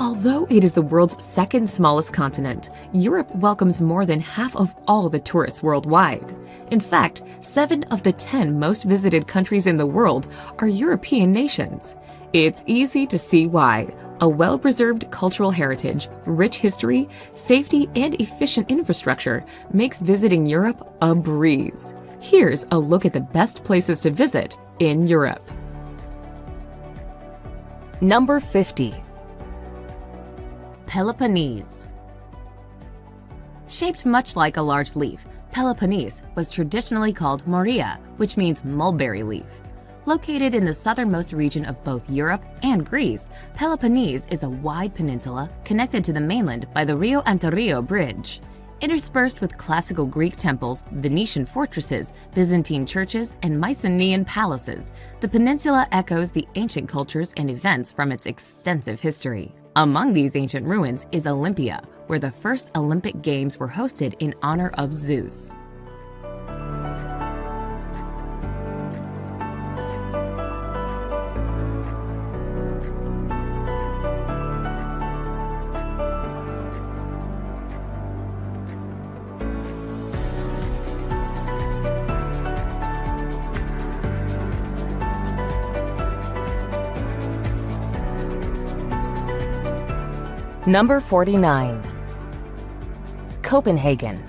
Although it is the world's second smallest continent, Europe welcomes more than half of all the tourists worldwide. In fact, 7 of the 10 most visited countries in the world are European nations. It's easy to see why. A well-preserved cultural heritage, rich history, safety, and efficient infrastructure makes visiting Europe a breeze. Here's a look at the best places to visit in Europe. Number 50. Peloponnese. Shaped much like a large leaf, Peloponnese was traditionally called Morea, which means mulberry leaf. Located in the southernmost region of both Europe and Greece, Peloponnese is a wide peninsula connected to the mainland by the Rio Antirrio Bridge. Interspersed with classical Greek temples, Venetian fortresses, Byzantine churches, and Mycenaean palaces, the peninsula echoes the ancient cultures and events from its extensive history. Among these ancient ruins is Olympia, where the first Olympic Games were hosted in honor of Zeus. Number 49. Copenhagen.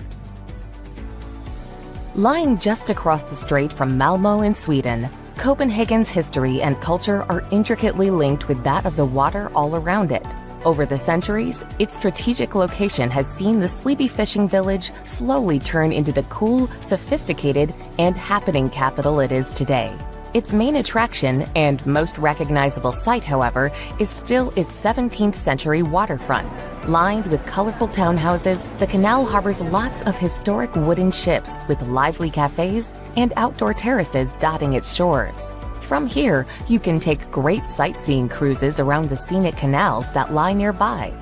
Lying just across the strait from Malmö in Sweden, Copenhagen's history and culture are intricately linked with that of the water all around it. Over the centuries, its strategic location has seen the sleepy fishing village slowly turn into the cool, sophisticated, and happening capital it is today. Its main attraction and most recognizable site, however, is still its 17th century waterfront. Lined with colorful townhouses, the canal harbors lots of historic wooden ships with lively cafes and outdoor terraces dotting its shores. From here, you can take great sightseeing cruises around the scenic canals that lie nearby.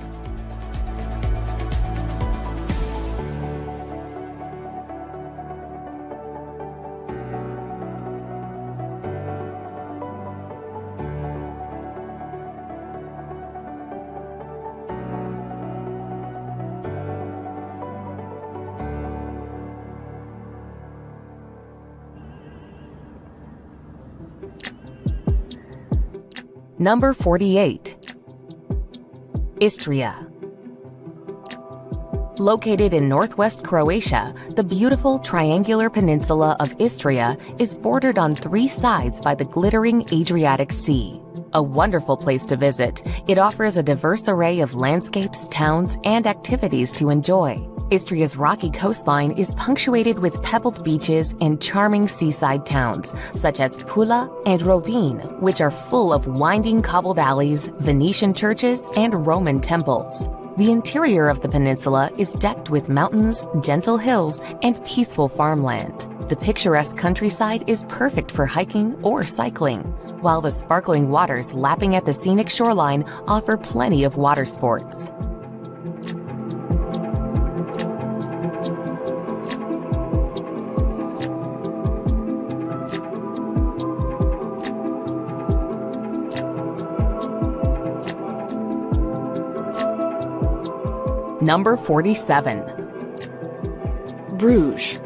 Number 48. Istria. Located in northwest Croatia, the beautiful triangular peninsula of Istria is bordered on 3 sides by the glittering Adriatic Sea. A wonderful place to visit, it offers a diverse array of landscapes, towns, and activities to enjoy. Istria's rocky coastline is punctuated with pebbled beaches and charming seaside towns, such as Pula and Rovinj, which are full of winding cobbled alleys, Venetian churches, and Roman temples. The interior of the peninsula is decked with mountains, gentle hills, and peaceful farmland. The picturesque countryside is perfect for hiking or cycling, while the sparkling waters lapping at the scenic shoreline offer plenty of water sports. Number 47. Bruges.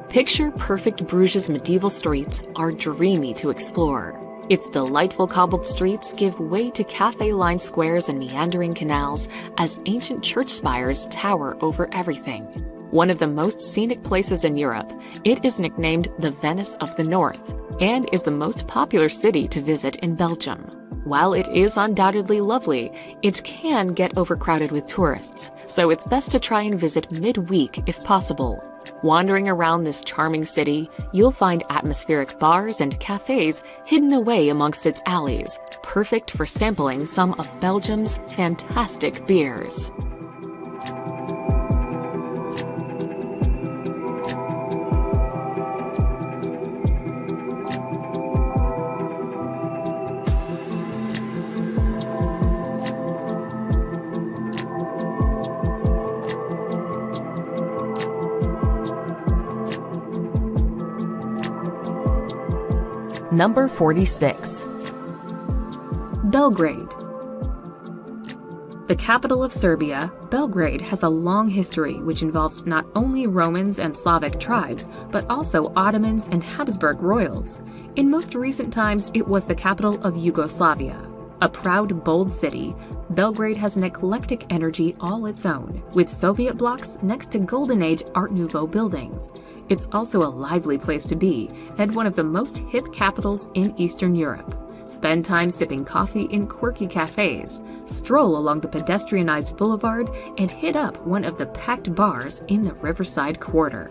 Picture-perfect Bruges' medieval streets are dreamy to explore. Its delightful cobbled streets give way to cafe-lined squares and meandering canals as ancient church spires tower over everything. One of the most scenic places in Europe, it is nicknamed the Venice of the North and is the most popular city to visit in Belgium. While it is undoubtedly lovely, it can get overcrowded with tourists, so it's best to try and visit midweek if possible. Wandering around this charming city, you'll find atmospheric bars and cafes hidden away amongst its alleys, perfect for sampling some of Belgium's fantastic beers. Number 46. Belgrade. The capital of Serbia, Belgrade has a long history which involves not only Romans and Slavic tribes, but also Ottomans and Habsburg royals. In most recent times, it was the capital of Yugoslavia. A proud, bold city, Belgrade has an eclectic energy all its own, with Soviet blocks next to Golden Age Art Nouveau buildings. It's also a lively place to be, and one of the most hip capitals in Eastern Europe. Spend time sipping coffee in quirky cafes, stroll along the pedestrianized boulevard, and hit up one of the packed bars in the Riverside Quarter.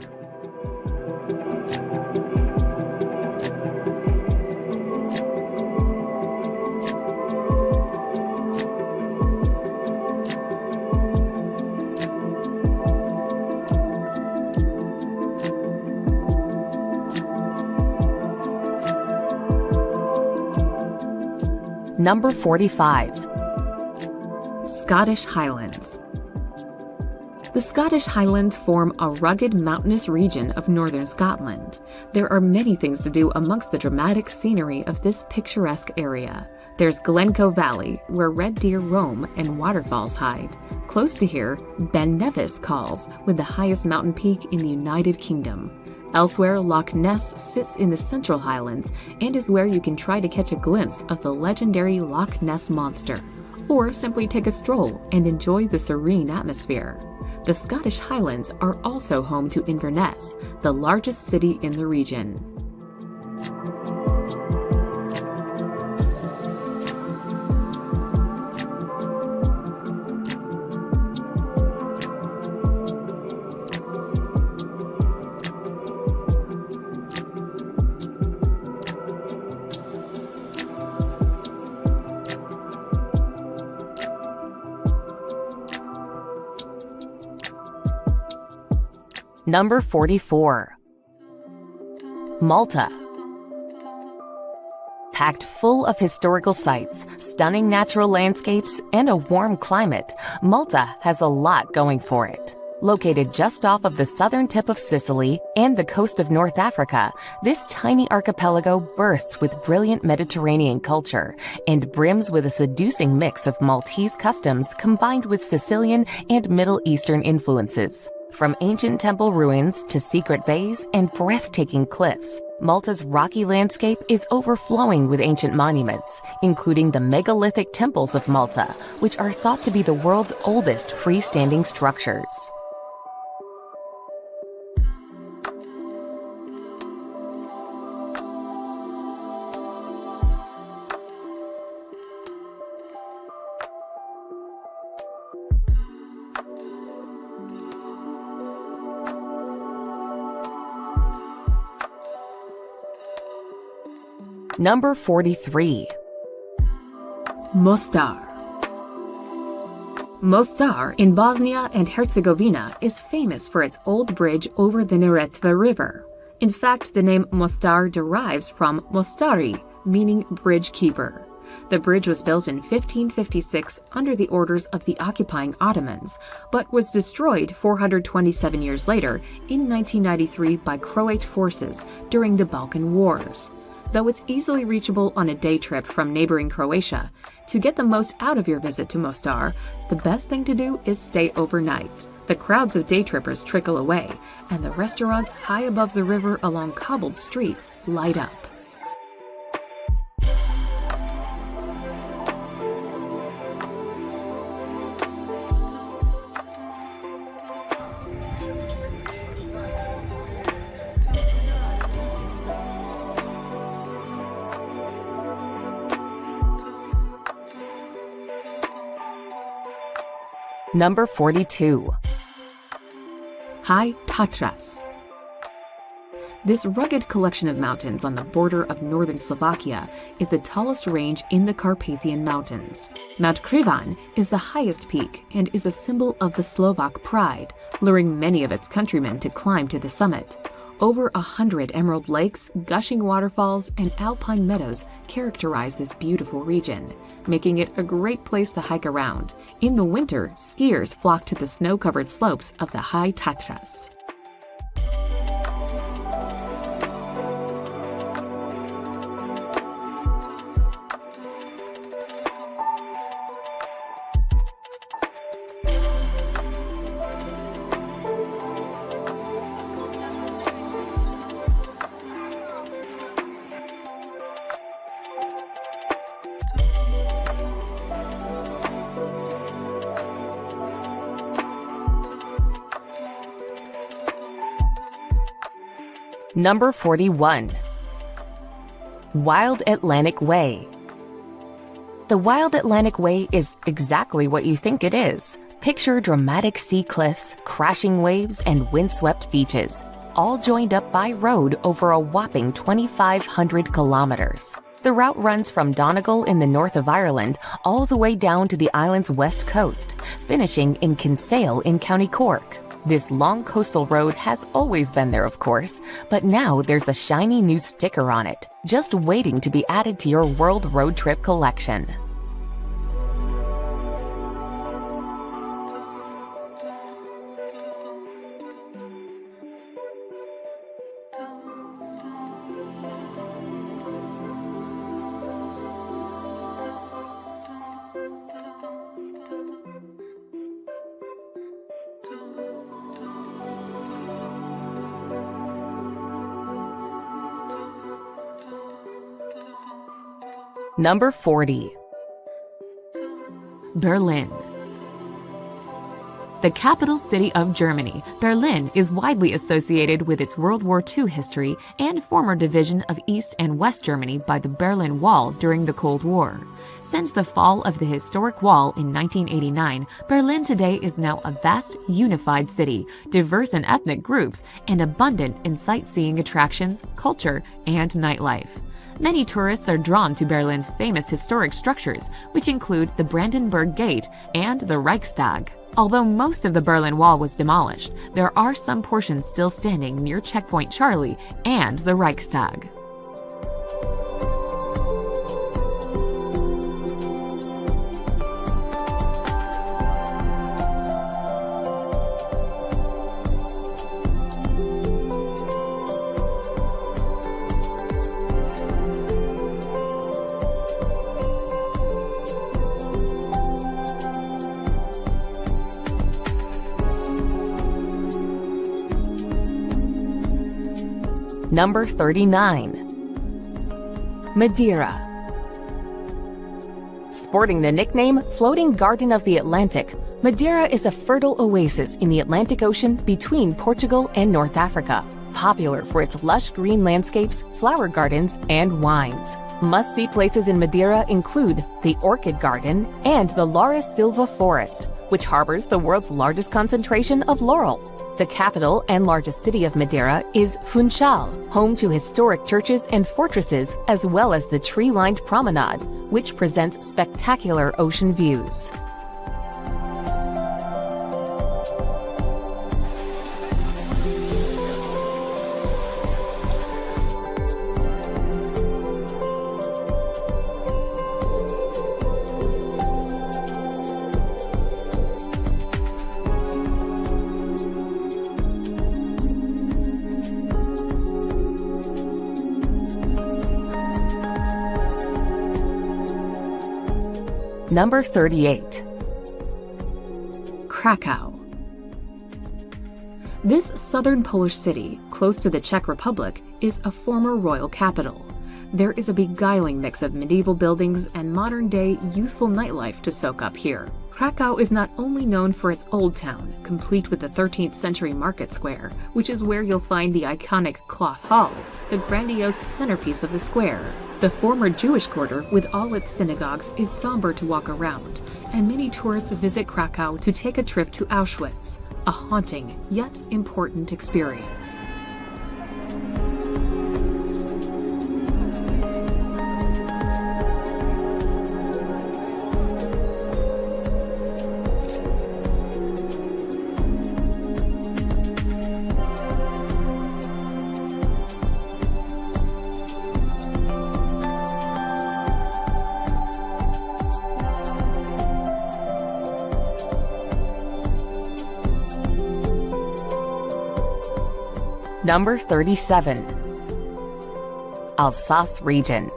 Number 45. Scottish Highlands. The Scottish Highlands form a rugged mountainous region of northern Scotland. There are many things to do amongst the dramatic scenery of this picturesque area. There's Glencoe Valley, where red deer roam and waterfalls hide. Close to here, Ben Nevis calls, with the highest mountain peak in the United Kingdom. Elsewhere, Loch Ness sits in the Central Highlands and is where you can try to catch a glimpse of the legendary Loch Ness Monster, or simply take a stroll and enjoy the serene atmosphere. The Scottish Highlands are also home to Inverness, the largest city in the region. Number 44. Malta. Packed full of historical sites, stunning natural landscapes, and a warm climate, Malta has a lot going for it. Located just off of the southern tip of Sicily and the coast of North Africa, this tiny archipelago bursts with brilliant Mediterranean culture and brims with a seducing mix of Maltese customs combined with Sicilian and Middle Eastern influences. From ancient temple ruins to secret bays and breathtaking cliffs, Malta's rocky landscape is overflowing with ancient monuments, including the megalithic temples of Malta, which are thought to be the world's oldest freestanding structures. Number 43. Mostar. Mostar in Bosnia and Herzegovina is famous for its old bridge over the Neretva River. In fact, the name Mostar derives from Mostari, meaning bridge keeper. The bridge was built in 1556 under the orders of the occupying Ottomans, but was destroyed 427 years later in 1993 by Croat forces during the Balkan Wars. Though it's easily reachable on a day trip from neighboring Croatia, to get the most out of your visit to Mostar, the best thing to do is stay overnight. The crowds of day trippers trickle away, and the restaurants high above the river along cobbled streets light up. Number 42. High Tatras. This rugged collection of mountains on the border of northern Slovakia is the tallest range in the Carpathian Mountains. Mount Krivan is the highest peak and is a symbol of the Slovak pride, luring many of its countrymen to climb to the summit. Over 100 emerald lakes, gushing waterfalls, and alpine meadows characterize this beautiful region, making it a great place to hike around. In the winter, skiers flock to the snow-covered slopes of the High Tatras. Number 41. Wild Atlantic Way. The Wild Atlantic Way is exactly what you think it is. Picture dramatic sea cliffs, crashing waves, and windswept beaches, all joined up by road over a whopping 2,500 kilometers. The route runs from Donegal in the north of Ireland all the way down to the island's west coast, finishing in Kinsale in County Cork. This long coastal road has always been there, of course, but now there's a shiny new sticker on it, just waiting to be added to your world road trip collection. Number 40. Berlin. The capital city of Germany, Berlin is widely associated with its World War II history and former division of East and West Germany by the Berlin Wall during the Cold War. Since the fall of the historic wall in 1989, Berlin today is now a vast, unified city, diverse in ethnic groups, and abundant in sightseeing attractions, culture, and nightlife. Many tourists are drawn to Berlin's famous historic structures, which include the Brandenburg Gate and the Reichstag. Although most of the Berlin Wall was demolished, there are some portions still standing near Checkpoint Charlie and the Reichstag. Number 39. Madeira. Sporting the nickname Floating Garden of the Atlantic, Madeira is a fertile oasis in the Atlantic Ocean between Portugal and North Africa, popular for its lush green landscapes, flower gardens, and wines. Must-see places in Madeira include the Orchid Garden and the Lara Silva Forest, which harbors the world's largest concentration of laurel. The capital and largest city of Madeira is Funchal, home to historic churches and fortresses, as well as the tree-lined promenade, which presents spectacular ocean views. Number 38. Krakow. This southern Polish city, close to the Czech Republic, is a former royal capital. There is a beguiling mix of medieval buildings and modern-day youthful nightlife to soak up here. Krakow is not only known for its old town, complete with the 13th century market square, which is where you'll find the iconic Cloth Hall, the grandiose centerpiece of the square. The former Jewish quarter, with all its synagogues, is somber to walk around, and many tourists visit Krakow to take a trip to Auschwitz, a haunting yet important experience. Number 37. Alsace region.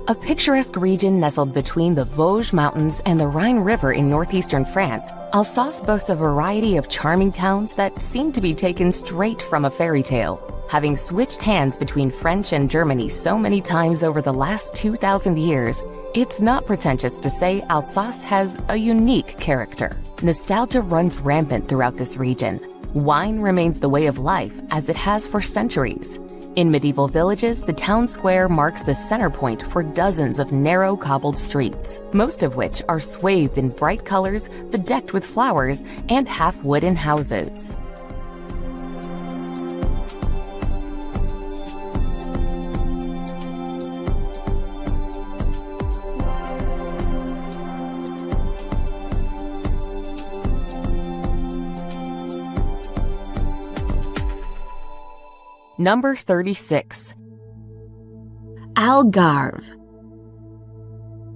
A picturesque region nestled between the Vosges Mountains and the Rhine River in northeastern France, Alsace boasts a variety of charming towns that seem to be taken straight from a fairy tale. Having switched hands between French and Germany so many times over the last 2,000 years, it's not pretentious to say Alsace has a unique character. Nostalgia runs rampant throughout this region. Wine remains the way of life as it has for centuries. In medieval villages, the town square marks the center point for dozens of narrow cobbled streets, most of which are swathed in bright colors, bedecked with flowers, and half-wooden houses. Number 36. Algarve.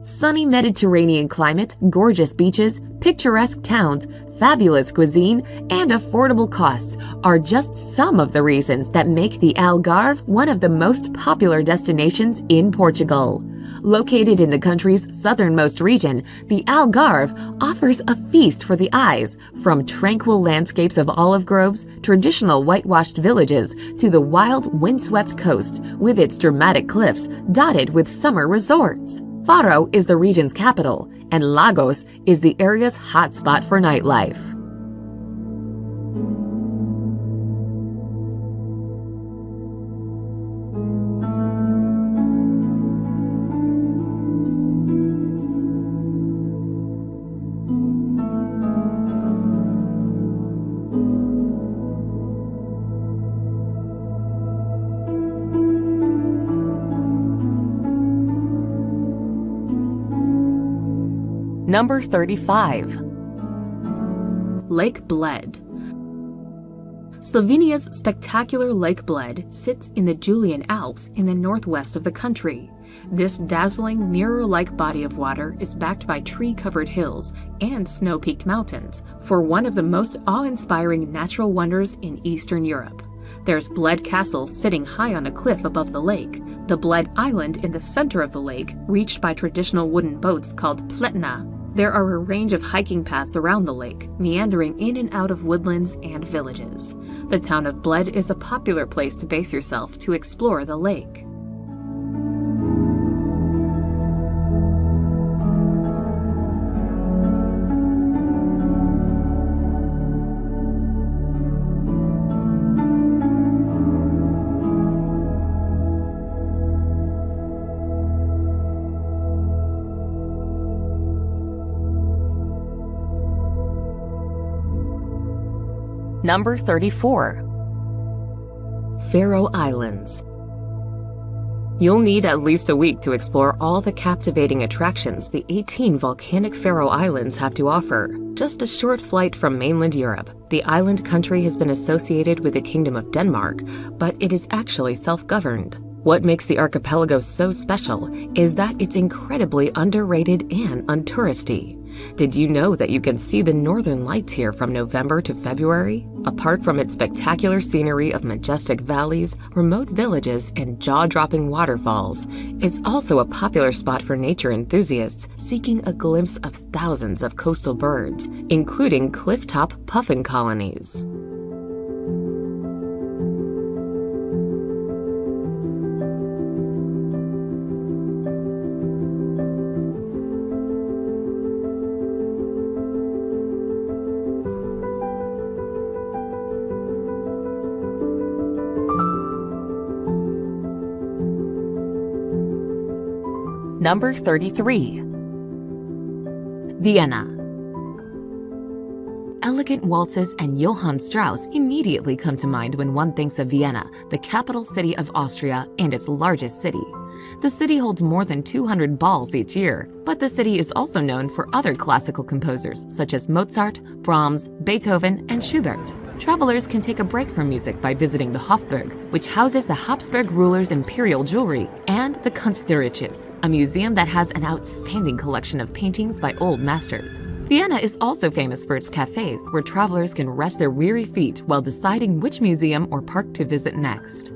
Sunny Mediterranean climate, gorgeous beaches, picturesque towns, fabulous cuisine, and affordable costs are just some of the reasons that make the Algarve one of the most popular destinations in Portugal. Located in the country's southernmost region, the Algarve offers a feast for the eyes, from tranquil landscapes of olive groves, traditional whitewashed villages, to the wild, windswept coast, with its dramatic cliffs dotted with summer resorts. Faro is the region's capital, and Lagos is the area's hotspot for nightlife. Number 35. Lake Bled. Slovenia's spectacular Lake Bled sits in the Julian Alps in the northwest of the country. This dazzling, mirror-like body of water is backed by tree-covered hills and snow-peaked mountains for one of the most awe-inspiring natural wonders in Eastern Europe. There's Bled Castle sitting high on a cliff above the lake, the Bled Island in the center of the lake, reached by traditional wooden boats called pletna. There are a range of hiking paths around the lake, meandering in and out of woodlands and villages. The town of Bled is a popular place to base yourself to explore the lake. Number 34. Faroe Islands. You'll need at least a week to explore all the captivating attractions the 18 volcanic Faroe Islands have to offer. Just a short flight from mainland Europe, the island country has been associated with the Kingdom of Denmark, but it is actually self-governed. What makes the archipelago so special is that it's incredibly underrated and untouristy. Did you know that you can see the northern lights here from November to February? Apart from its spectacular scenery of majestic valleys, remote villages, and jaw-dropping waterfalls, it's also a popular spot for nature enthusiasts seeking a glimpse of thousands of coastal birds, including cliff-top puffin colonies. Number 33. Vienna. Elegant waltzes and Johann Strauss immediately come to mind when one thinks of Vienna, the capital city of Austria and its largest city. The city holds more than 200 balls each year, but the city is also known for other classical composers such as Mozart, Brahms, Beethoven, and Schubert. Travelers can take a break from music by visiting the Hofburg, which houses the Habsburg rulers' imperial jewelry, and the Kunstgerätes, a museum that has an outstanding collection of paintings by old masters. Vienna is also famous for its cafes, where travelers can rest their weary feet while deciding which museum or park to visit next.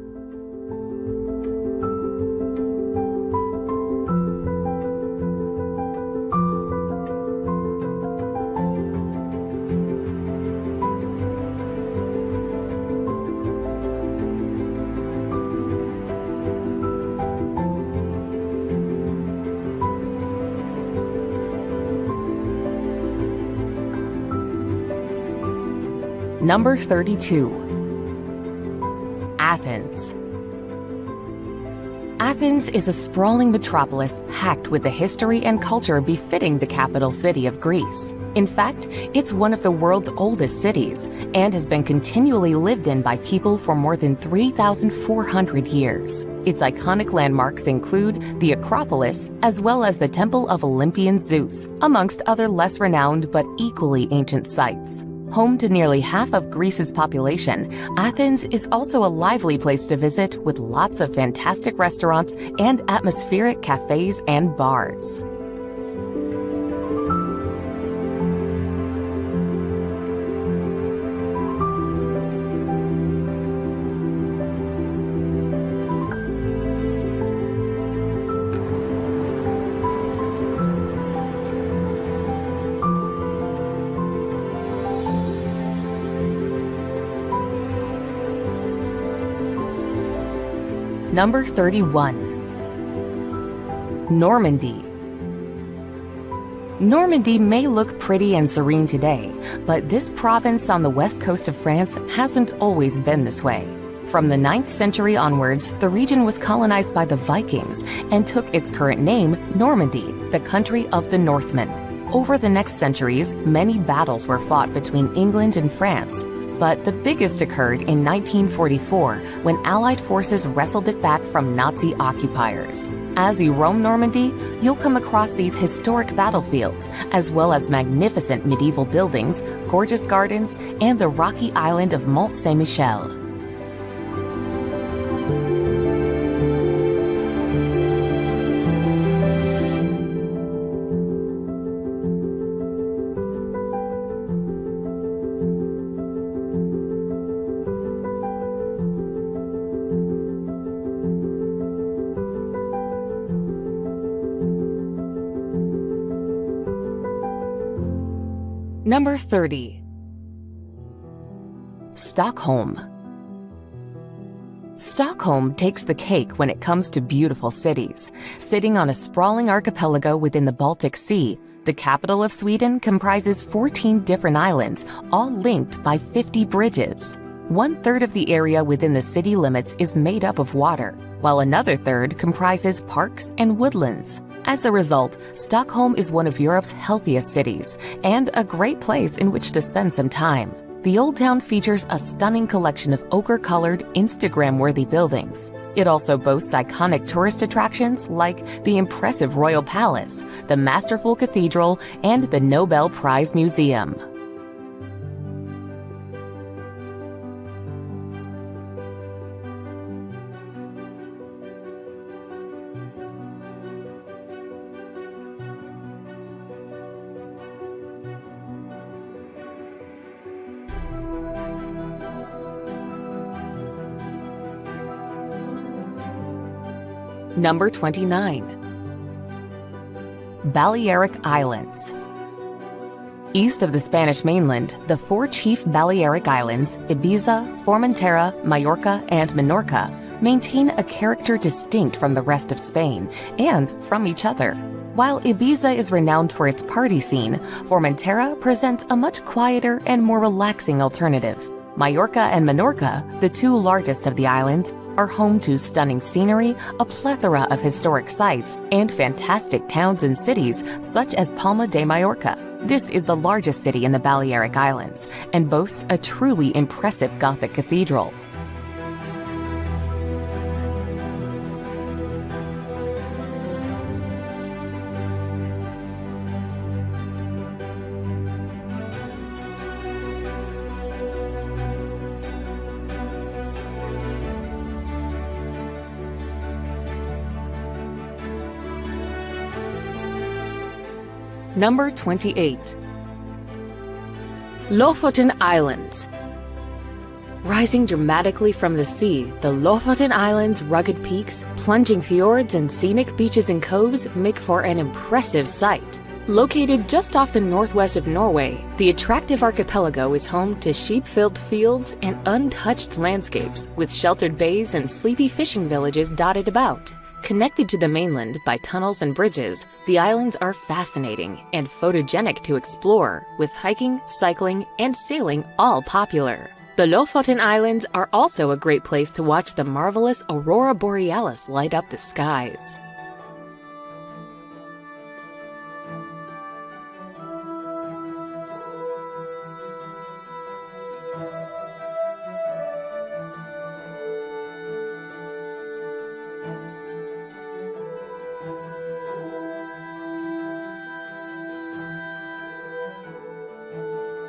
Number 32. Athens. Athens is a sprawling metropolis packed with the history and culture befitting the capital city of Greece. In fact, it's one of the world's oldest cities and has been continually lived in by people for more than 3,400 years. Its iconic landmarks include the Acropolis as well as the Temple of Olympian Zeus, amongst other less renowned but equally ancient sites. Home to nearly half of Greece's population, Athens is also a lively place to visit with lots of fantastic restaurants and atmospheric cafes and bars. Number 31. Normandy. Normandy may look pretty and serene today, but this province on the west coast of France hasn't always been this way. From the 9th century onwards, the region was colonized by the Vikings and took its current name, Normandy, the country of the Northmen. Over the next centuries, many battles were fought between England and France, but the biggest occurred in 1944 when Allied forces wrestled it back from Nazi occupiers. As you roam Normandy, you'll come across these historic battlefields, as well as magnificent medieval buildings, gorgeous gardens, and the rocky island of Mont Saint-Michel. Number 30. Stockholm. Stockholm takes the cake when it comes to beautiful cities. Sitting on a sprawling archipelago within the Baltic Sea, the capital of Sweden comprises 14 different islands, all linked by 50 bridges. 1/3 of the area within the city limits is made up of water, while another third comprises parks and woodlands. As a result, Stockholm is one of Europe's healthiest cities and a great place in which to spend some time. The Old Town features a stunning collection of ochre-colored, Instagram-worthy buildings. It also boasts iconic tourist attractions like the impressive Royal Palace, the masterful Cathedral, and the Nobel Prize Museum. Number 29. Balearic Islands. East of the Spanish mainland, the 4 chief Balearic Islands, Ibiza, Formentera, Majorca, and Menorca, maintain a character distinct from the rest of Spain and from each other. While Ibiza is renowned for its party scene, Formentera presents a much quieter and more relaxing alternative. Majorca and Menorca, the 2 largest of the islands, are home to stunning scenery, a plethora of historic sites, and fantastic towns and cities such as Palma de Mallorca. This is the largest city in the Balearic Islands and boasts a truly impressive Gothic cathedral. Number 28. Lofoten Islands. Rising dramatically from the sea, the Lofoten Islands' rugged peaks, plunging fjords, and scenic beaches and coves make for an impressive sight. Located just off the northwest of Norway, the attractive archipelago is home to sheep-filled fields and untouched landscapes, with sheltered bays and sleepy fishing villages dotted about. Connected to the mainland by tunnels and bridges, the islands are fascinating and photogenic to explore, with hiking, cycling, and sailing all popular. The Lofoten Islands are also a great place to watch the marvelous aurora borealis light up the skies.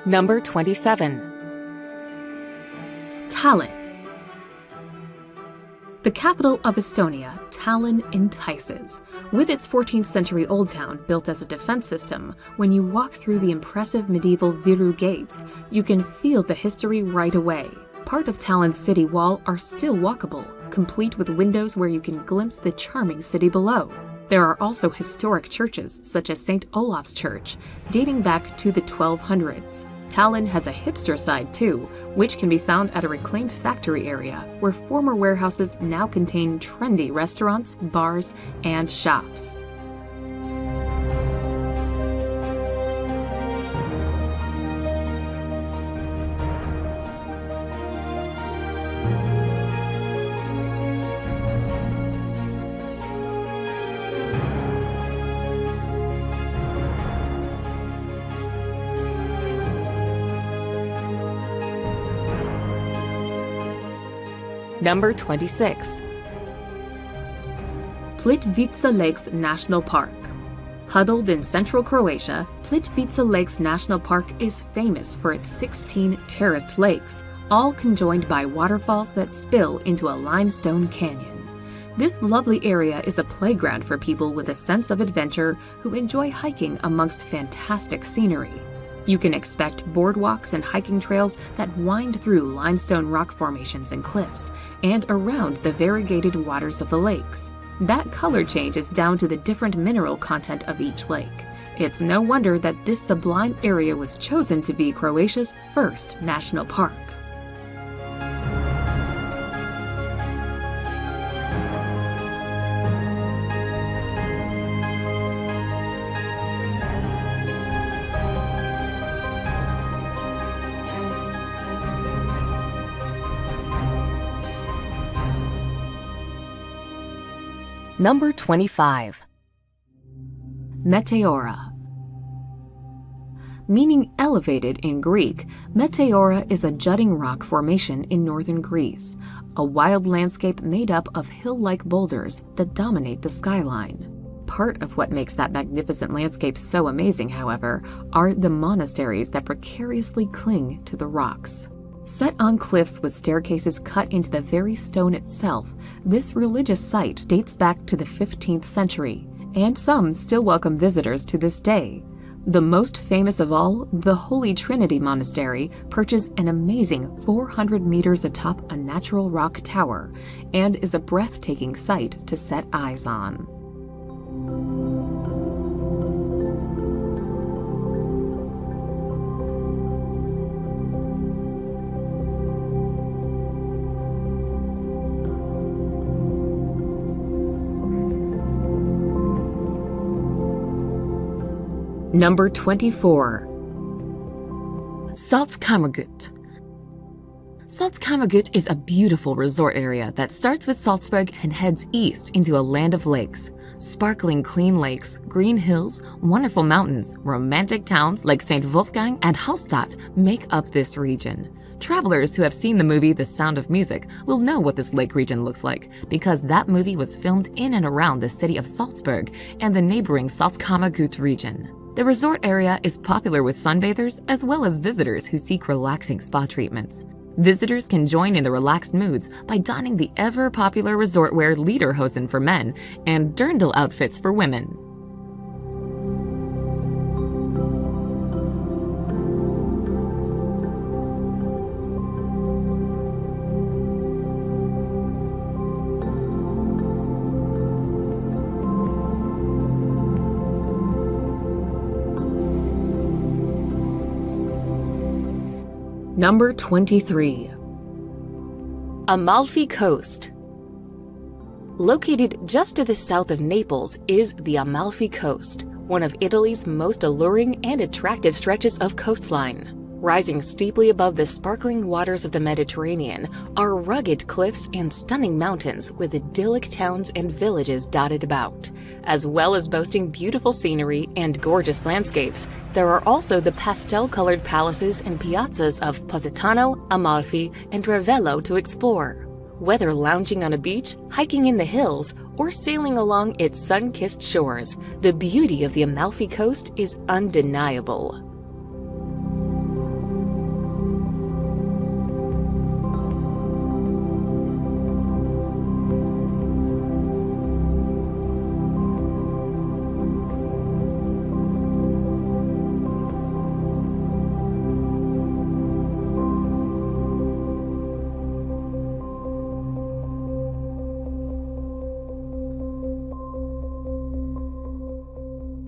Number 27. Tallinn. The capital of Estonia, Tallinn entices. With its 14th century old town built as a defense system, when you walk through the impressive medieval Viru gates, you can feel the history right away. Part of Tallinn's city wall are still walkable, complete with windows where you can glimpse the charming city below. There are also historic churches, such as St. Olaf's Church, dating back to the 1200s. Tallinn has a hipster side too, which can be found at a reclaimed factory area where former warehouses now contain trendy restaurants, bars, and shops. Number 26. Plitvice Lakes National Park. Huddled in central Croatia, Plitvice Lakes National Park is famous for its 16 terraced lakes, all conjoined by waterfalls that spill into a limestone canyon. This lovely area is a playground for people with a sense of adventure who enjoy hiking amongst fantastic scenery. You can expect boardwalks and hiking trails that wind through limestone rock formations and cliffs, and around the variegated waters of the lakes. That color change is down to the different mineral content of each lake. It's no wonder that this sublime area was chosen to be Croatia's first national park. Number 25. Meteora. Meaning elevated in Greek, Meteora is a jutting rock formation in northern Greece, a wild landscape made up of hill-like boulders that dominate the skyline. Part of what makes that magnificent landscape so amazing, however, are the monasteries that precariously cling to the rocks. Set on cliffs with staircases cut into the very stone itself, this religious site dates back to the 15th century, and some still welcome visitors to this day. The most famous of all, the Holy Trinity Monastery, perches an amazing 400 meters atop a natural rock tower, and is a breathtaking sight to set eyes on. Number 24. Salzkammergut. Salzkammergut is a beautiful resort area that starts with Salzburg and heads east into a land of lakes. Sparkling clean lakes, green hills, wonderful mountains, romantic towns like St. Wolfgang and Hallstatt make up this region. Travelers who have seen the movie The Sound of Music will know what this lake region looks like, because that movie was filmed in and around the city of Salzburg and the neighboring Salzkammergut region. The resort area is popular with sunbathers as well as visitors who seek relaxing spa treatments. Visitors can join in the relaxed moods by donning the ever-popular resort wear lederhosen for men and dirndl outfits for women. Number 23. Amalfi Coast. Located just to the south of Naples is the Amalfi Coast, one of Italy's most alluring and attractive stretches of coastline. Rising steeply above the sparkling waters of the Mediterranean are rugged cliffs and stunning mountains with idyllic towns and villages dotted about. As well as boasting beautiful scenery and gorgeous landscapes, there are also the pastel-colored palaces and piazzas of Positano, Amalfi, and Ravello to explore. Whether lounging on a beach, hiking in the hills, or sailing along its sun-kissed shores, the beauty of the Amalfi Coast is undeniable.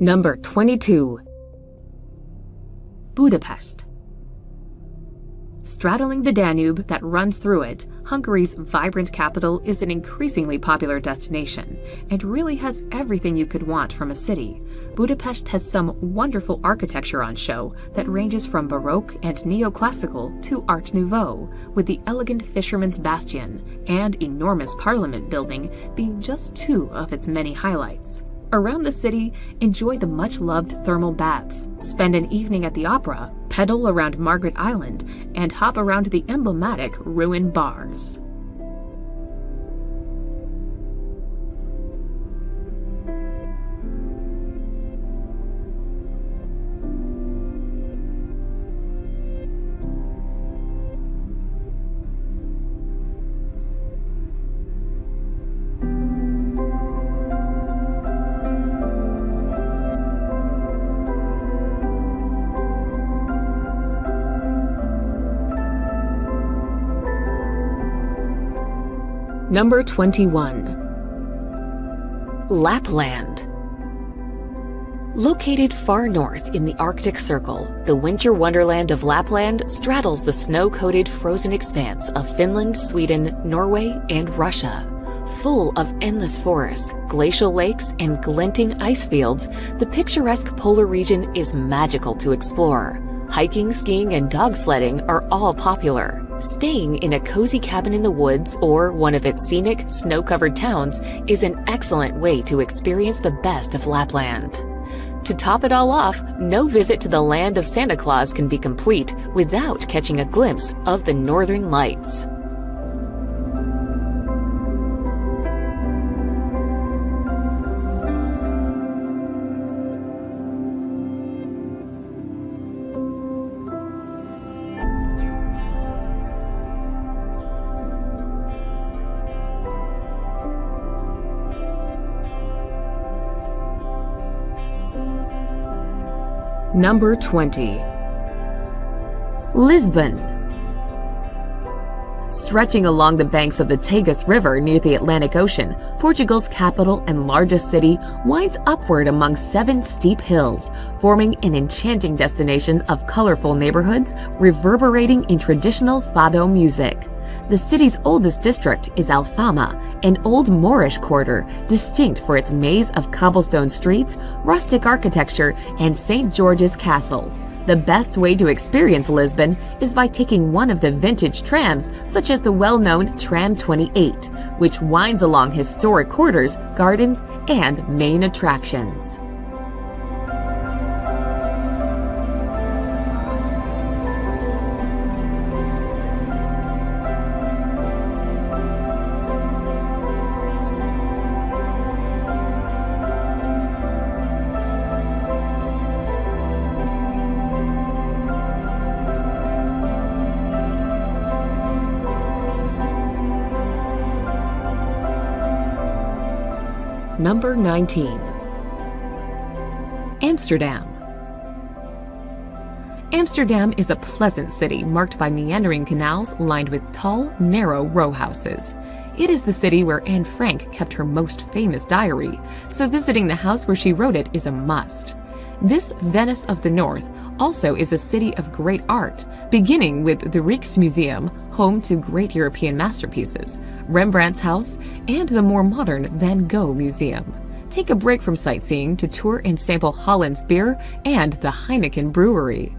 Number 22. Budapest. Straddling the Danube that runs through it, Hungary's vibrant capital is an increasingly popular destination and really has everything you could want from a city. Budapest has some wonderful architecture on show that ranges from Baroque and Neoclassical to Art Nouveau, with the elegant Fisherman's Bastion and enormous Parliament building being just two of its many highlights. Around the city, enjoy the much-loved thermal baths, spend an evening at the opera, pedal around Margaret Island, and hop around the emblematic ruined bars. Number 21. Lapland. Located far north in the Arctic Circle, the winter wonderland of Lapland straddles the snow-coated frozen expanse of Finland, Sweden, Norway, and Russia. Full of endless forests, glacial lakes, and glinting ice fields, the picturesque polar region is magical to explore. Hiking, skiing, and dog sledding are all popular. Staying in a cozy cabin in the woods or one of its scenic, snow-covered towns is an excellent way to experience the best of Lapland. To top it all off, no visit to the land of Santa Claus can be complete without catching a glimpse of the Northern Lights. Number 20. Lisbon. Stretching along the banks of the Tagus River near the Atlantic Ocean, Portugal's capital and largest city winds upward among 7 steep hills, forming an enchanting destination of colorful neighborhoods reverberating in traditional fado music. The city's oldest district is Alfama, an old Moorish quarter distinct for its maze of cobblestone streets, rustic architecture, and St. George's Castle. The best way to experience Lisbon is by taking one of the vintage trams, such as the well-known Tram 28, which winds along historic quarters, gardens, and main attractions. Number 19. Amsterdam. Amsterdam is a pleasant city marked by meandering canals lined with tall, narrow row houses. It is the city where Anne Frank kept her most famous diary, so visiting the house where she wrote it is a must. This Venice of the North also is a city of great art, beginning with the Rijksmuseum, home to great European masterpieces, Rembrandt's house, and the more modern Van Gogh Museum. Take a break from sightseeing to tour and sample Holland's beer and the Heineken Brewery.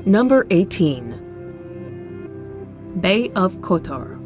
Number 18. Bay of Kotor.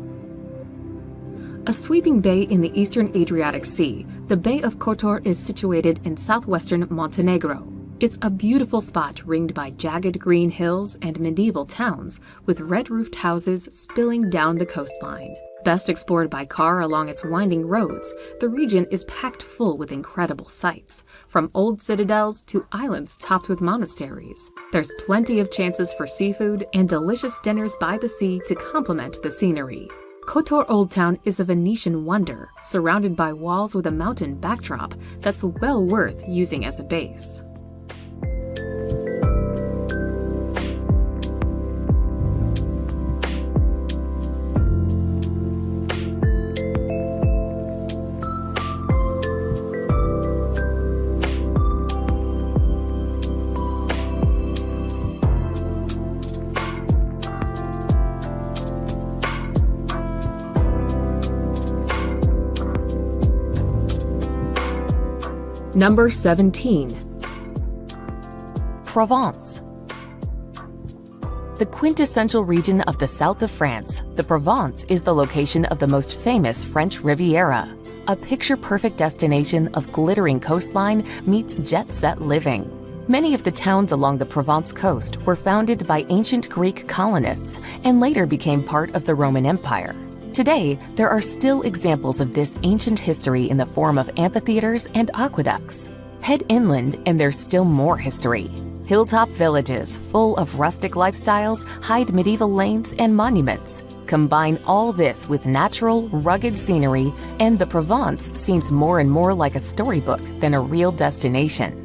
A sweeping bay in the eastern Adriatic Sea, the Bay of Kotor is situated in southwestern Montenegro. It's a beautiful spot ringed by jagged green hills and medieval towns with red-roofed houses spilling down the coastline. Best explored by car along its winding roads, the region is packed full with incredible sights, from old citadels to islands topped with monasteries. There's plenty of chances for seafood and delicious dinners by the sea to complement the scenery. Kotor Old Town is a Venetian wonder, surrounded by walls with a mountain backdrop that's well worth using as a base. Number 17. Provence. The quintessential region of the south of France, the Provence is the location of the most famous French Riviera, a picture-perfect destination of glittering coastline meets jet-set living. Many of the towns along the Provence coast were founded by ancient Greek colonists and later became part of the Roman Empire. Today, there are still examples of this ancient history in the form of amphitheaters and aqueducts. Head inland and there's still more history. Hilltop villages full of rustic lifestyles hide medieval lanes and monuments. Combine all this with natural, rugged scenery, and the Provence seems more and more like a storybook than a real destination.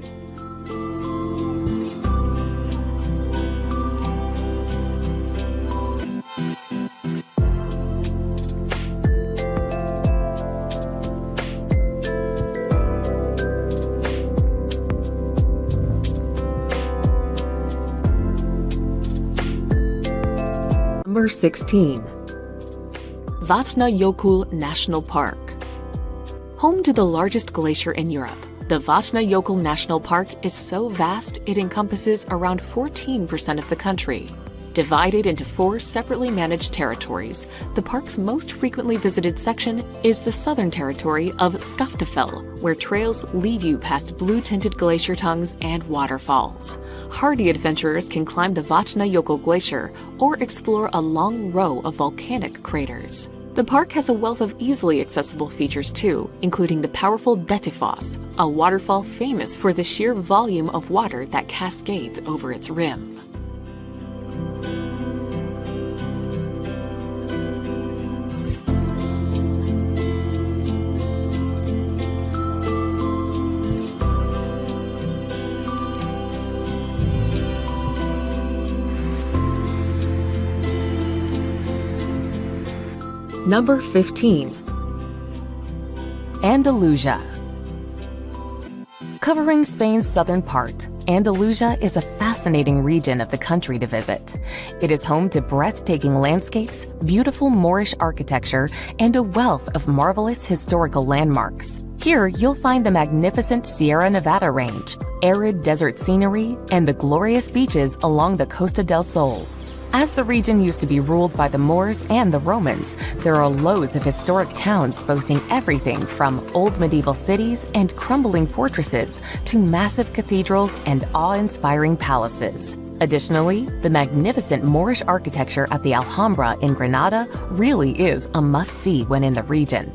Number 16. Vatnajokull National Park. Home to the largest glacier in Europe, the Vatnajokull National Park is so vast it encompasses around 14% of the country. Divided into 4 separately managed territories, the park's most frequently visited section is the southern territory of Skaftafell, where trails lead you past blue-tinted glacier tongues and waterfalls. Hardy adventurers can climb the Vatnajokull Glacier or explore a long row of volcanic craters. The park has a wealth of easily accessible features too, including the powerful Dettifoss, a waterfall famous for the sheer volume of water that cascades over its rim. Number 15. Andalusia. Covering Spain's southern part, Andalusia is a fascinating region of the country to visit. It is home to breathtaking landscapes, beautiful Moorish architecture, and a wealth of marvelous historical landmarks. Here, you'll find the magnificent Sierra Nevada range, arid desert scenery, and the glorious beaches along the Costa del Sol. As the region used to be ruled by the Moors and the Romans, there are loads of historic towns boasting everything from old medieval cities and crumbling fortresses to massive cathedrals and awe-inspiring palaces. Additionally, the magnificent Moorish architecture at the Alhambra in Granada really is a must-see when in the region.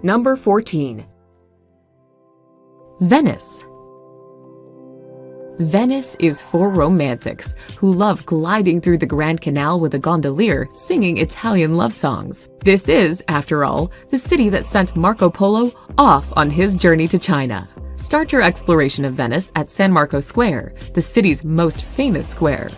Number 14. Venice. Venice is for romantics who love gliding through the Grand Canal with a gondolier singing Italian love songs. This is, after all, the city that sent Marco Polo off on his journey to China. Start your exploration of Venice at San Marco Square, the city's most famous square.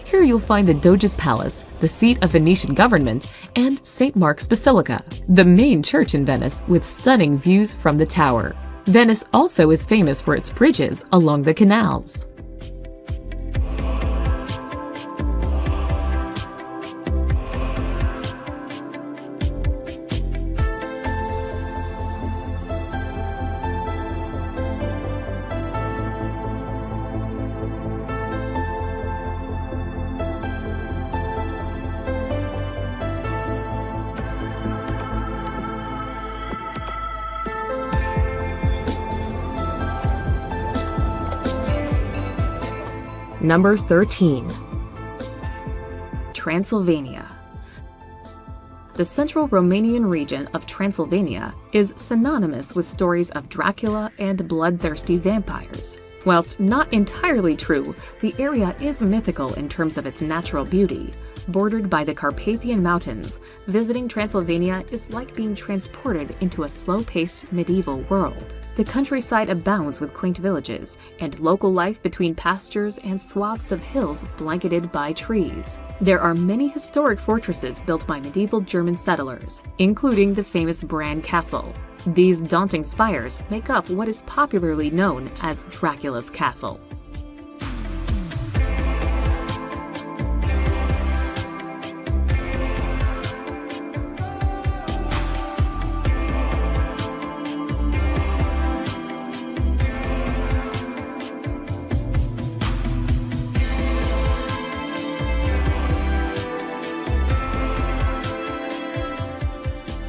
Here you'll find the Doge's Palace, the seat of Venetian government, and St. Mark's Basilica, the main church in Venice with stunning views from the tower. Venice also is famous for its bridges along the canals. Number 13. Transylvania. The central Romanian region of Transylvania is synonymous with stories of Dracula and bloodthirsty vampires. Whilst not entirely true, the area is mythical in terms of its natural beauty. Bordered by the Carpathian Mountains, visiting Transylvania is like being transported into a slow-paced medieval world. The countryside abounds with quaint villages, and local life between pastures and swaths of hills blanketed by trees. There are many historic fortresses built by medieval German settlers, including the famous Bran Castle. These daunting spires make up what is popularly known as Dracula's Castle.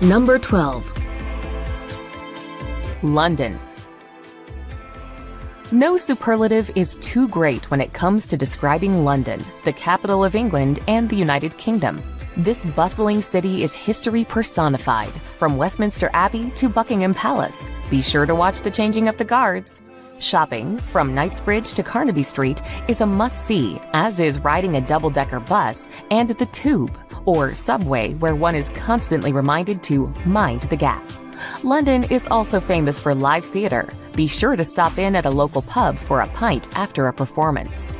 Number 12. London. No superlative is too great when it comes to describing London, the capital of England and the United Kingdom. This bustling city is history personified, from Westminster Abbey to Buckingham Palace. Be sure to watch the changing of the guards. Shopping, from Knightsbridge to Carnaby Street, is a must-see, as is riding a double-decker bus and the Tube, or subway, where one is constantly reminded to mind the gap. London is also famous for live theater. Be sure to stop in at a local pub for a pint after a performance.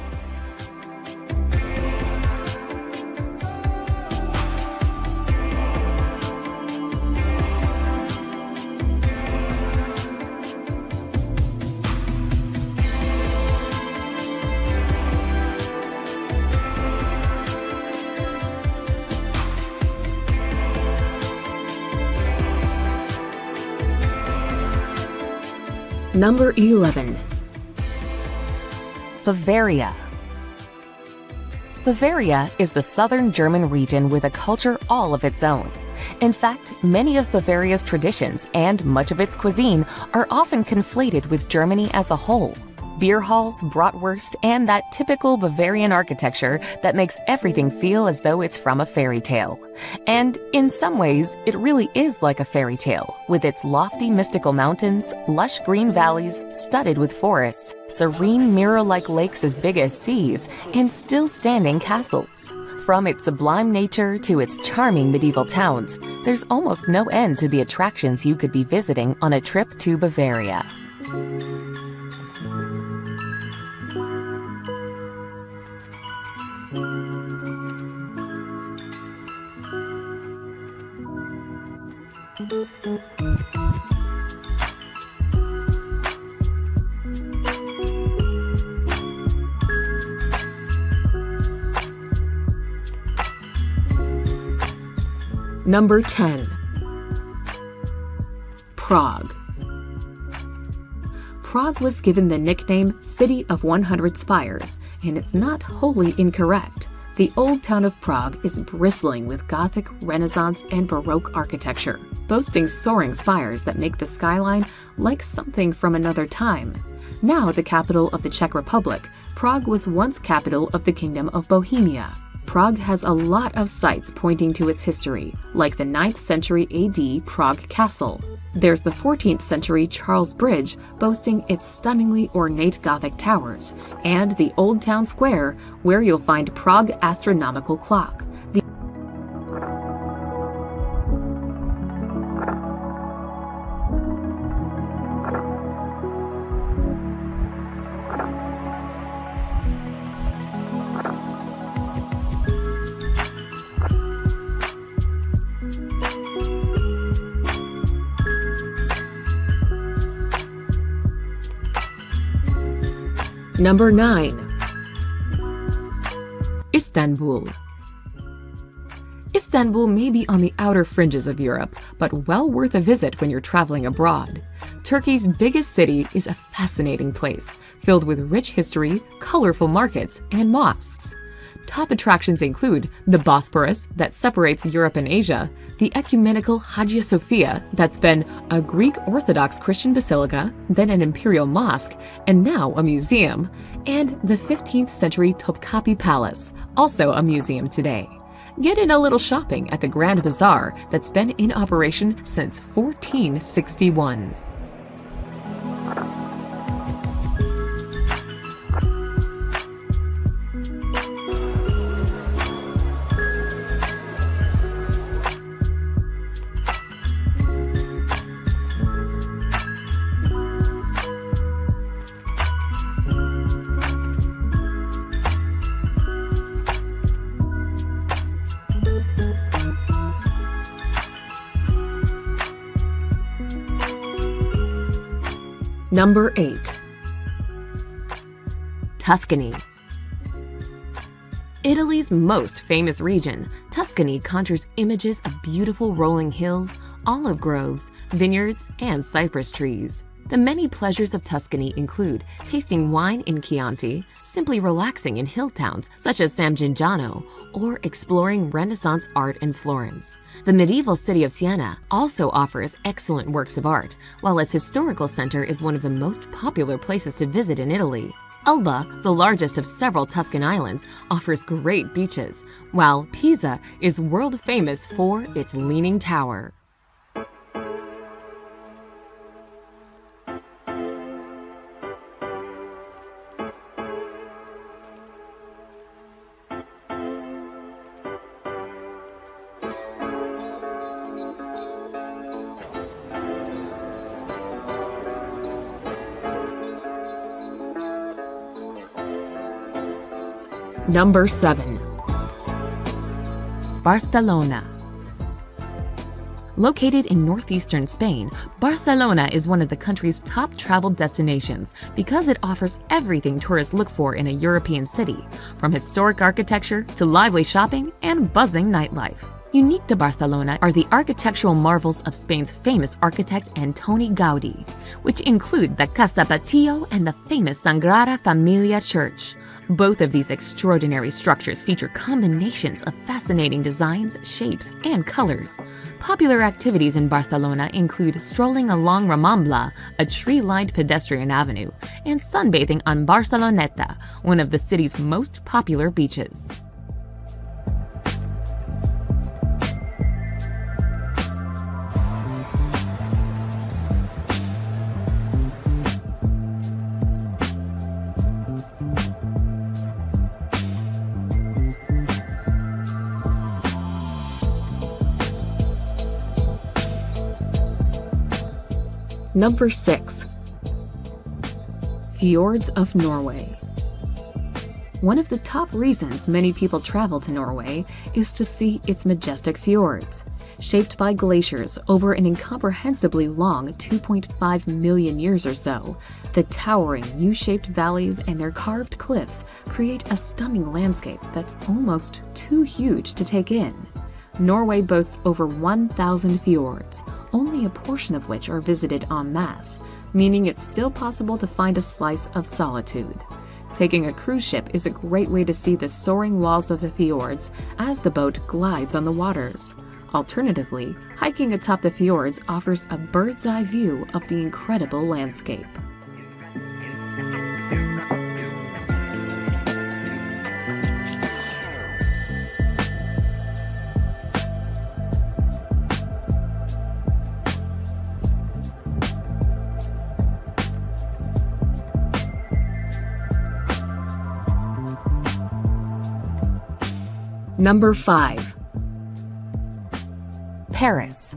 Number 11. Bavaria. Bavaria is the southern German region with a culture all of its own. In fact, many of Bavaria's traditions and much of its cuisine are often conflated with Germany as a whole. Beer halls, bratwurst, and that typical Bavarian architecture that makes everything feel as though it's from a fairy tale. And in some ways, it really is like a fairy tale, with its lofty mystical mountains, lush green valleys studded with forests, serene mirror-like lakes as big as seas, and still-standing castles. From its sublime nature to its charming medieval towns, there's almost no end to the attractions you could be visiting on a trip to Bavaria. Number 10. Prague. Prague was given the nickname City of 100 Spires, and it's not wholly incorrect. The old town of Prague is bristling with Gothic, Renaissance, and Baroque architecture, boasting soaring spires that make the skyline like something from another time. Now the capital of the Czech Republic, Prague was once capital of the Kingdom of Bohemia. Prague has a lot of sites pointing to its history, like the 9th century AD Prague Castle. There's the 14th century Charles Bridge, boasting its stunningly ornate Gothic towers, and the Old Town Square, where you'll find Prague astronomical clock. Number 9. Istanbul. Istanbul may be on the outer fringes of Europe, but well worth a visit when you're traveling abroad. Turkey's biggest city is a fascinating place, filled with rich history, colorful markets, and mosques. Top attractions include the Bosporus that separates Europe and Asia, the ecumenical Hagia Sophia that's been a Greek Orthodox Christian basilica, then an imperial mosque, and now a museum, and the 15th century Topkapi Palace, also a museum today. Get in a little shopping at the Grand Bazaar that's been in operation since 1461. Number 8. Tuscany. Italy's most famous region, Tuscany conjures images of beautiful rolling hills, olive groves, vineyards, and cypress trees. The many pleasures of Tuscany include tasting wine in Chianti, simply relaxing in hill towns such as San Gimignano, or exploring Renaissance art in Florence. The medieval city of Siena also offers excellent works of art, while its historical center is one of the most popular places to visit in Italy. Alba, the largest of several Tuscan islands, offers great beaches, while Pisa is world famous for its Leaning Tower. Number 7. Barcelona. Located in northeastern Spain, Barcelona is one of the country's top traveled destinations because it offers everything tourists look for in a European city, from historic architecture to lively shopping and buzzing nightlife. Unique to Barcelona are the architectural marvels of Spain's famous architect Antoni Gaudí, which include the Casa Batlló and the famous Sagrada Familia church. Both of these extraordinary structures feature combinations of fascinating designs, shapes, and colors. Popular activities in Barcelona include strolling along Rambla, a tree-lined pedestrian avenue, and sunbathing on Barceloneta, one of the city's most popular beaches. Number 6. Fjords of Norway. One of the top reasons many people travel to Norway is to see its majestic fjords. Shaped by glaciers over an incomprehensibly long 2.5 million years or so, the towering U-shaped valleys and their carved cliffs create a stunning landscape that's almost too huge to take in. Norway boasts over 1,000 fjords, only a portion of which are visited en masse, meaning it's still possible to find a slice of solitude. Taking a cruise ship is a great way to see the soaring walls of the fjords as the boat glides on the waters. Alternatively, hiking atop the fjords offers a bird's-eye view of the incredible landscape. Number 5. Paris.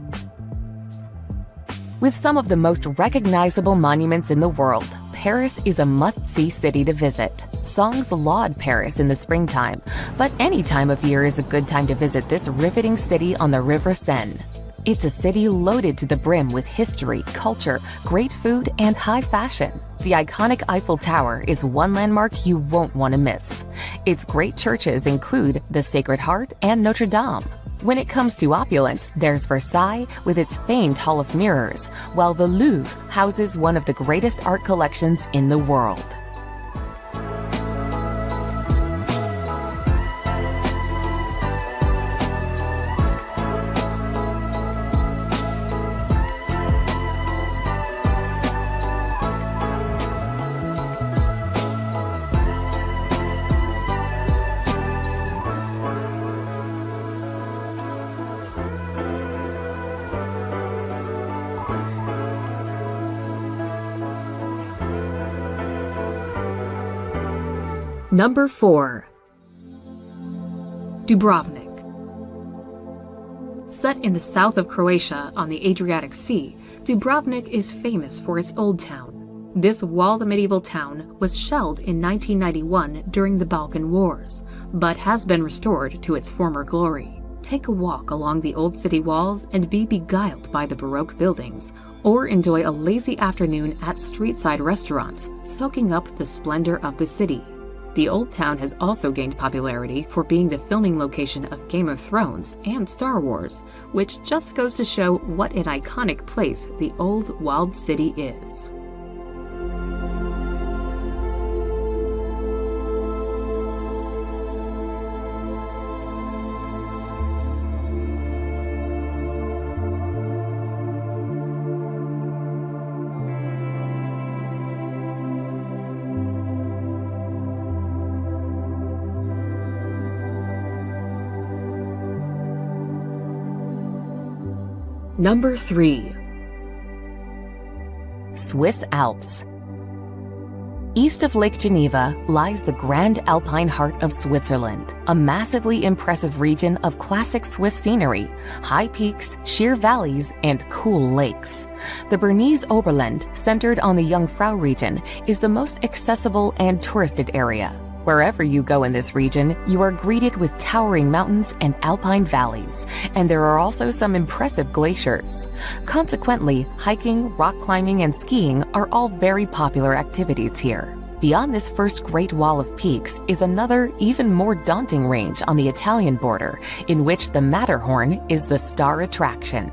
With some of the most recognizable monuments in the world, Paris is a must-see city to visit. Songs laud Paris in the springtime, but any time of year is a good time to visit this riveting city on the River Seine. It's a city loaded to the brim with history, culture, great food, and high fashion. The iconic Eiffel Tower is one landmark you won't want to miss. Its great churches include the Sacred Heart and Notre Dame. When it comes to opulence, there's Versailles with its famed Hall of Mirrors, while the Louvre houses one of the greatest art collections in the world. Number 4. Dubrovnik. Set in the south of Croatia on the Adriatic Sea, Dubrovnik is famous for its old town. This walled medieval town was shelled in 1991 during the Balkan Wars, but has been restored to its former glory. Take a walk along the old city walls and be beguiled by the Baroque buildings, or enjoy a lazy afternoon at street-side restaurants, soaking up the splendor of the city. The Old Town has also gained popularity for being the filming location of Game of Thrones and Star Wars, which just goes to show what an iconic place the old walled city is. Number 3. Swiss Alps. East of Lake Geneva lies the Grand Alpine heart of Switzerland, a massively impressive region of classic Swiss scenery, high peaks, sheer valleys, and cool lakes. The Bernese Oberland, centered on the Jungfrau region, is the most accessible and touristed area. Wherever you go in this region, you are greeted with towering mountains and alpine valleys, and there are also some impressive glaciers. Consequently, hiking, rock climbing, and skiing are all very popular activities here. Beyond this first great wall of peaks is another, even more daunting range on the Italian border, in which the Matterhorn is the star attraction.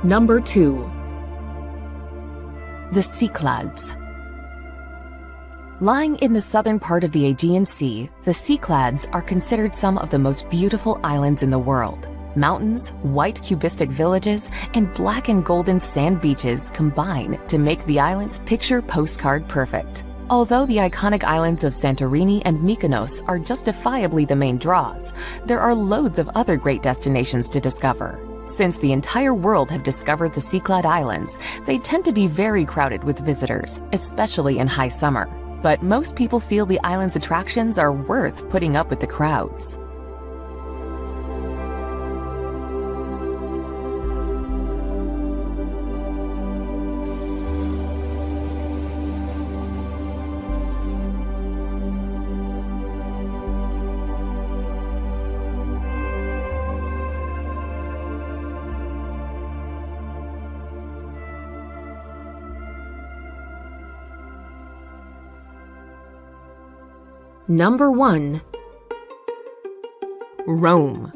Number 2. The Cyclades. Lying in the southern part of the Aegean Sea, the Cyclades are considered some of the most beautiful islands in the world. Mountains, white cubistic villages, and black and golden sand beaches combine to make the islands picture postcard perfect. Although the iconic islands of Santorini and Mykonos are justifiably the main draws, there are loads of other great destinations to discover. Since the entire world have discovered the Cyclade Islands, they tend to be very crowded with visitors, especially in high summer. But most people feel the island's attractions are worth putting up with the crowds. Number 1. Rome.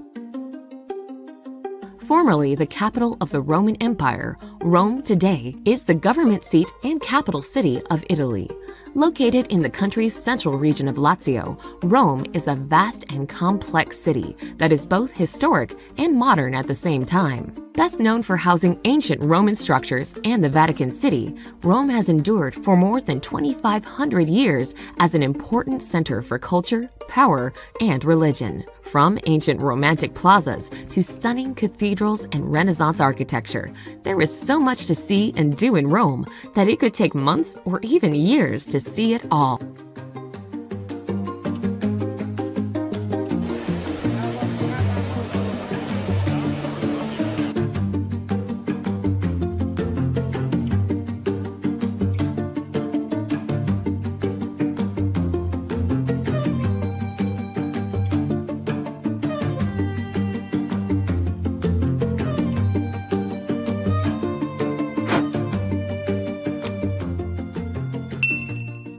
Formerly the capital of the Roman Empire, Rome today is the government seat and capital city of Italy. Located in the country's central region of Lazio, Rome is a vast and complex city that is both historic and modern at the same time. Best known for housing ancient Roman structures and the Vatican City, Rome has endured for more than 2,500 years as an important center for culture, power, and religion. From ancient romantic plazas to stunning cathedrals and Renaissance architecture, there is so much to see and do in Rome that it could take months or even years to see it all.